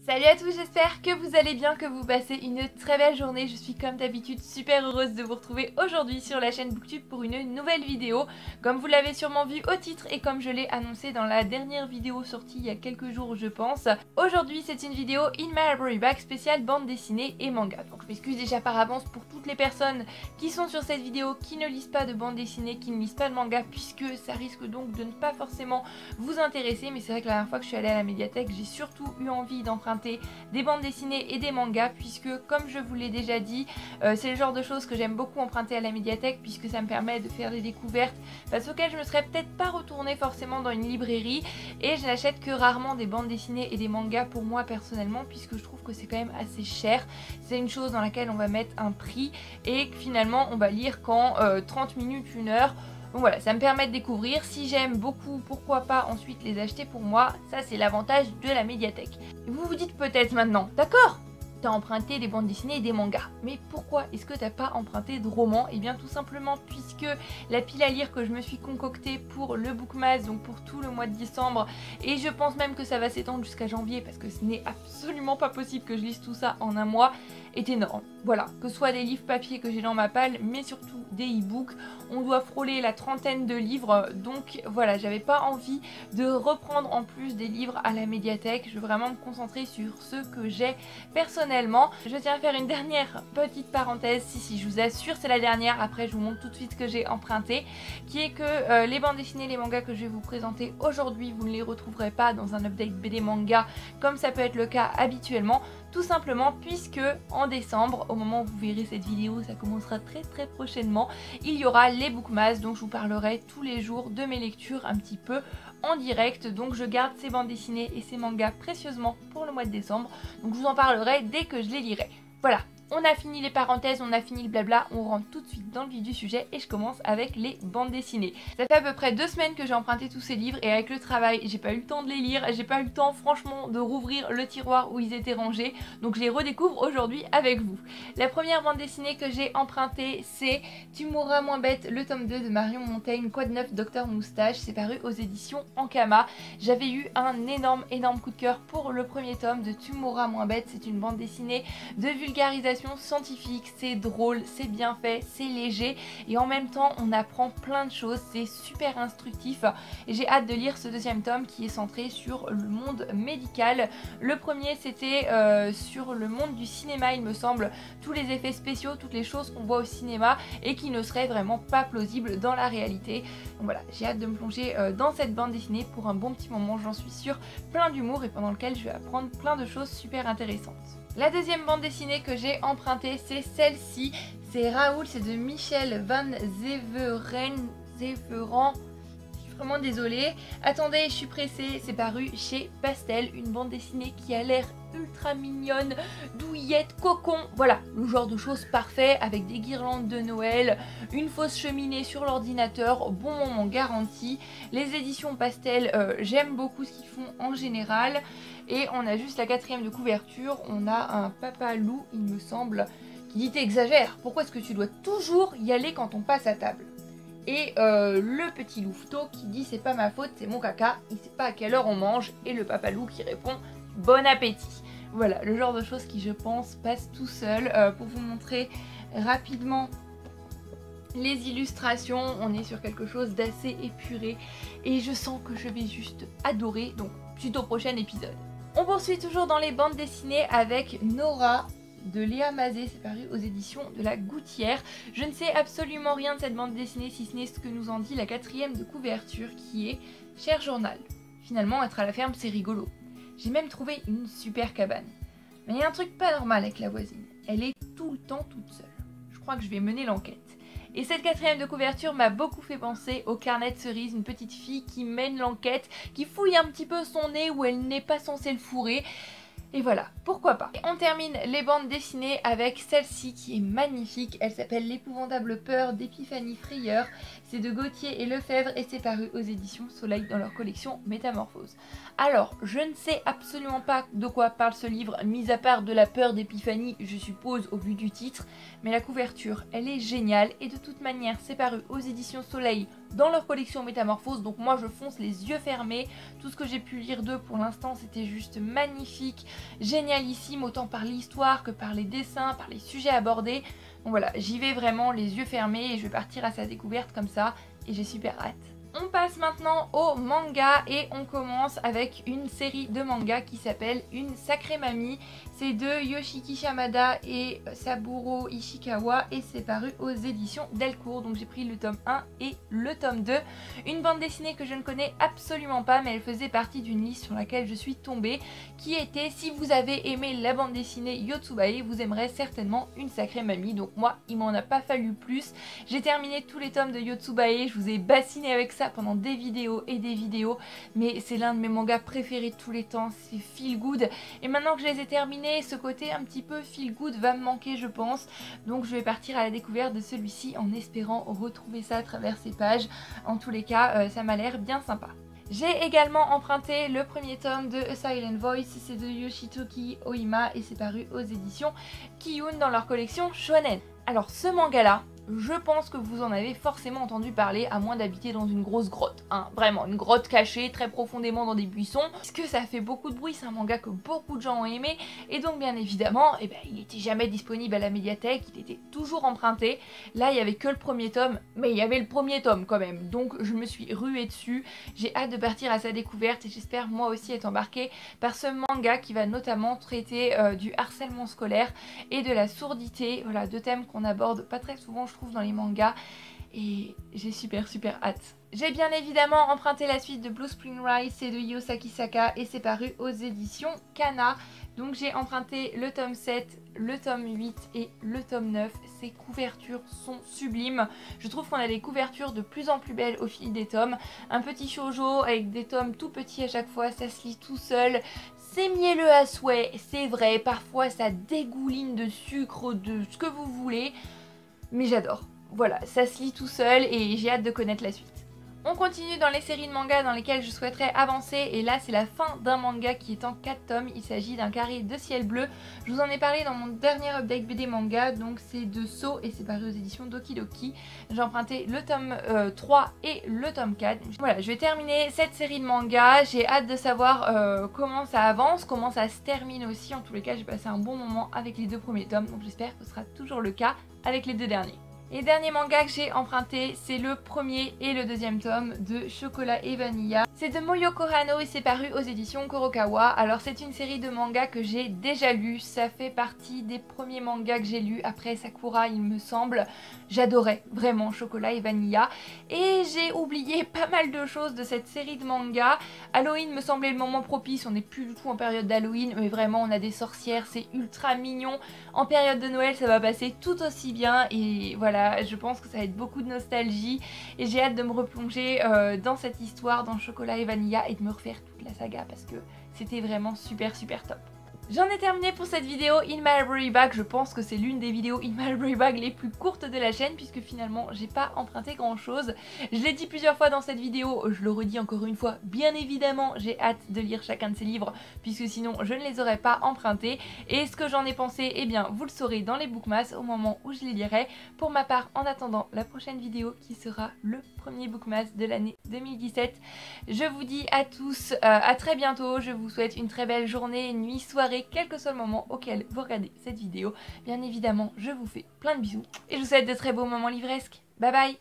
Salut à tous, j'espère que vous allez bien, que vous passez une très belle journée. Je suis comme d'habitude super heureuse de vous retrouver aujourd'hui sur la chaîne Booktube pour une nouvelle vidéo. Comme vous l'avez sûrement vu au titre et comme je l'ai annoncé dans la dernière vidéo sortie il y a quelques jours je pense, aujourd'hui c'est une vidéo In My Library Bag spéciale bande dessinée et manga. Donc je m'excuse déjà par avance pour toutes les personnes qui sont sur cette vidéo qui ne lisent pas de bande dessinée, qui ne lisent pas de manga, puisque ça risque donc de ne pas forcément vous intéresser. Mais c'est vrai que la dernière fois que je suis allée à la médiathèque, j'ai surtout eu envie d'emprunter des bandes dessinées et des mangas, puisque comme je vous l'ai déjà dit, c'est le genre de choses que j'aime beaucoup emprunter à la médiathèque, puisque ça me permet de faire des découvertes face auxquelles je ne serais peut-être pas retournée forcément dans une librairie, et je n'achète que rarement des bandes dessinées et des mangas pour moi personnellement, puisque je trouve que c'est quand même assez cher. C'est une chose dans laquelle on va mettre un prix et que finalement on va lire qu'en 30 minutes, 1 heure. Donc voilà, ça me permet de découvrir. Si j'aime beaucoup, pourquoi pas ensuite les acheter pour moi. Ça, c'est l'avantage de la médiathèque. Et vous vous dites peut-être maintenant, d'accord, t'as emprunté des bandes dessinées et des mangas, mais pourquoi est-ce que t'as pas emprunté de romans? Et bien tout simplement puisque la pile à lire que je me suis concoctée pour le Bookmas, donc pour tout le mois de décembre, et je pense même que ça va s'étendre jusqu'à janvier parce que ce n'est absolument pas possible que je lise tout ça en un mois, est énorme. Voilà, que ce soit des livres papier que j'ai dans ma palle, mais surtout des e-books. On doit frôler la trentaine de livres, donc voilà, j'avais pas envie de reprendre en plus des livres à la médiathèque. Je veux vraiment me concentrer sur ceux que j'ai personnellement. Je tiens à faire une dernière petite parenthèse, si je vous assure c'est la dernière, après je vous montre tout de suite ce que j'ai emprunté, qui est que les bandes dessinées, les mangas que je vais vous présenter aujourd'hui, vous ne les retrouverez pas dans un update BD manga comme ça peut être le cas habituellement. Tout simplement puisque en décembre, au moment où vous verrez cette vidéo, ça commencera très prochainement, il y aura les Bookmas, dont je vous parlerai tous les jours de mes lectures un petit peu en direct. Donc je garde ces bandes dessinées et ces mangas précieusement pour le mois de décembre, donc je vous en parlerai dès que je les lirai. Voilà, on a fini les parenthèses, on a fini le blabla, on rentre tout de suite dans le vif du sujet et je commence avec les bandes dessinées. Ça fait à peu près 2 semaines que j'ai emprunté tous ces livres et avec le travail, j'ai pas eu le temps de les lire, j'ai pas eu le temps franchement de rouvrir le tiroir où ils étaient rangés, donc je les redécouvre aujourd'hui avec vous. La première bande dessinée que j'ai empruntée, c'est Tu mourras moins bête, le tome 2 de Marion Montaigne, Quoi de neuf Docteur Moustache, c'est paru aux éditions Ankama. J'avais eu un énorme coup de cœur pour le premier tome de Tu mourras moins bête. C'est une bande dessinée de vulgarisation scientifique, c'est drôle, c'est bien fait, c'est léger et en même temps on apprend plein de choses, c'est super instructif et j'ai hâte de lire ce deuxième tome qui est centré sur le monde médical. Le premier c'était sur le monde du cinéma il me semble, tous les effets spéciaux, toutes les choses qu'on voit au cinéma et qui ne seraient vraiment pas plausibles dans la réalité. Donc voilà, j'ai hâte de me plonger dans cette bande dessinée pour un bon petit moment, j'en suis sûre, plein d'humour et pendant lequel je vais apprendre plein de choses super intéressantes. La deuxième bande dessinée que j'ai empruntée, c'est celle-ci. C'est Raoul, c'est de Michel Van Zeveran. Je suis vraiment désolée. Attendez, je suis pressée. C'est paru chez Pastel, une bande dessinée qui a l'air ultra mignonne, douillette, cocon. Voilà, le genre de choses parfait avec des guirlandes de Noël, une fausse cheminée sur l'ordinateur, bon moment garanti. Les éditions Pastel, j'aime beaucoup ce qu'ils font en général. Et on a juste la 4e de couverture, on a un papa loup, il me semble, qui dit t'exagères, pourquoi est-ce que tu dois toujours y aller quand on passe à table? Et le petit louveteau qui dit c'est pas ma faute, c'est mon caca, il sait pas à quelle heure on mange, et le papa loup qui répond bon appétit. Voilà, le genre de choses qui je pense passe tout seul. Pour vous montrer rapidement les illustrations, on est sur quelque chose d'assez épuré et je sens que je vais juste adorer, donc suite au prochain épisode. On poursuit toujours dans les bandes dessinées avec Nora de Léa Mazet, c'est paru aux éditions de la Gouttière. Je ne sais absolument rien de cette bande dessinée si ce n'est ce que nous en dit la 4e de couverture qui est Cher journal. Finalement être à la ferme c'est rigolo. J'ai même trouvé une super cabane. Mais il y a un truc pas normal avec la voisine, elle est tout le temps toute seule. Je crois que je vais mener l'enquête. Et cette 4e de couverture m'a beaucoup fait penser au Carnet de Cerise, une petite fille qui mène l'enquête, qui fouille un petit peu son nez où elle n'est pas censée le fourrer. Et voilà, pourquoi pas. Et on termine les bandes dessinées avec celle-ci qui est magnifique. Elle s'appelle L'épouvantable peur d'Épiphanie Frayeur. C'est de Gauthier et Lefebvre et c'est paru aux éditions Soleil dans leur collection Métamorphose. Alors, je ne sais absolument pas de quoi parle ce livre, mis à part de la peur d'Épiphanie, je suppose, au vu du titre. Mais la couverture, elle est géniale et de toute manière, c'est paru aux éditions Soleil dans leur collection Métamorphose, donc moi je fonce les yeux fermés. Tout ce que j'ai pu lire d'eux pour l'instant c'était juste magnifique, génialissime, autant par l'histoire que par les dessins, par les sujets abordés. Donc voilà, j'y vais vraiment les yeux fermés et je vais partir à sa découverte comme ça et j'ai super hâte. On passe maintenant au manga et on commence avec une série de mangas qui s'appelle Une sacrée mamie. C'est de Yoshiki Shamada et Saburo Ishikawa et c'est paru aux éditions Delcourt. Donc j'ai pris le tome 1 et le tome 2. Une bande dessinée que je ne connais absolument pas mais elle faisait partie d'une liste sur laquelle je suis tombée qui était si vous avez aimé la bande dessinée Yotsubae, vous aimerez certainement Une sacrée mamie. Donc moi il m'en a pas fallu plus. J'ai terminé tous les tomes de Yotsubae, je vous ai bassiné avec ça pendant des vidéos et des vidéos, mais c'est l'un de mes mangas préférés de tous les temps, c'est feel good et maintenant que je les ai terminés, ce côté un petit peu feel good va me manquer je pense, donc je vais partir à la découverte de celui-ci en espérant retrouver ça à travers ces pages. En tous les cas ça m'a l'air bien sympa. J'ai également emprunté le premier tome de A Silent Voice, c'est de Yoshitoki Oima et c'est paru aux éditions Kiyun dans leur collection Shonen. Alors ce manga là, je pense que vous en avez forcément entendu parler à moins d'habiter dans une grosse grotte, hein, vraiment une grotte cachée très profondément dans des buissons, puisque ça fait beaucoup de bruit, c'est un manga que beaucoup de gens ont aimé et donc bien évidemment il n'était jamais disponible à la médiathèque, il était toujours emprunté. Là il n'y avait que le premier tome, mais il y avait le premier tome quand même, donc je me suis ruée dessus. J'ai hâte de partir à sa découverte et j'espère moi aussi être embarquée par ce manga qui va notamment traiter du harcèlement scolaire et de la sourdité, voilà, deux thèmes qu'on aborde pas très souvent je trouve dans les mangas et j'ai super hâte. J'ai bien évidemment emprunté la suite de Blue Spring Rise, c'est de Io Sakisaka et c'est paru aux éditions Kana. Donc j'ai emprunté le tome 7, le tome 8 et le tome 9. Ces couvertures sont sublimes. Je trouve qu'on a des couvertures de plus en plus belles au fil des tomes. Un petit shoujo avec des tomes tout petits à chaque fois, ça se lit tout seul. C'est mielleux à souhait, c'est vrai, parfois ça dégouline de sucre, de ce que vous voulez. Mais j'adore. Voilà, ça se lit tout seul et j'ai hâte de connaître la suite. On continue dans les séries de mangas dans lesquelles je souhaiterais avancer et là c'est la fin d'un manga qui est en 4 tomes, il s'agit d'un carré de ciel bleu. Je vous en ai parlé dans mon dernier update BD manga, donc c'est de So et c'est paru aux éditions Doki Doki. J'ai emprunté le tome 3 et le tome 4. Voilà, je vais terminer cette série de mangas, j'ai hâte de savoir comment ça avance, comment ça se termine aussi. En tous les cas j'ai passé un bon moment avec les deux premiers tomes, donc j'espère que ce sera toujours le cas avec les deux derniers. Et dernier manga que j'ai emprunté, c'est le premier et le deuxième tome de Chocolat et Vanilla. C'est de Moyoko Hano et c'est paru aux éditions Kurokawa. Alors c'est une série de mangas que j'ai déjà lu, ça fait partie des premiers mangas que j'ai lus après Sakura il me semble. J'adorais vraiment Chocolat et Vanilla. Et j'ai oublié pas mal de choses de cette série de mangas. Halloween me semblait le moment propice, on n'est plus du tout en période d'Halloween, mais vraiment on a des sorcières, c'est ultra mignon. En période de Noël ça va passer tout aussi bien et voilà. Je pense que ça va être beaucoup de nostalgie et j'ai hâte de me replonger dans cette histoire, dans Chocolat et Vanilla et de me refaire toute la saga parce que c'était vraiment super top. J'en ai terminé pour cette vidéo In My Library Bag. Je pense que c'est l'une des vidéos In My Library Bag les plus courtes de la chaîne puisque finalement j'ai pas emprunté grand chose. Je l'ai dit plusieurs fois dans cette vidéo, je le redis encore une fois, bien évidemment j'ai hâte de lire chacun de ces livres puisque sinon je ne les aurais pas empruntés. Et ce que j'en ai pensé, eh bien vous le saurez dans les bookmas au moment où je les lirai. Pour ma part, en attendant la prochaine vidéo qui sera le premier bookmas de l'année 2017, je vous dis à tous à très bientôt. Je vous souhaite une très belle journée, nuit, soirée, quel que soit le moment auquel vous regardez cette vidéo. Bien évidemment, je vous fais plein de bisous et je vous souhaite de très beaux moments livresques. Bye bye!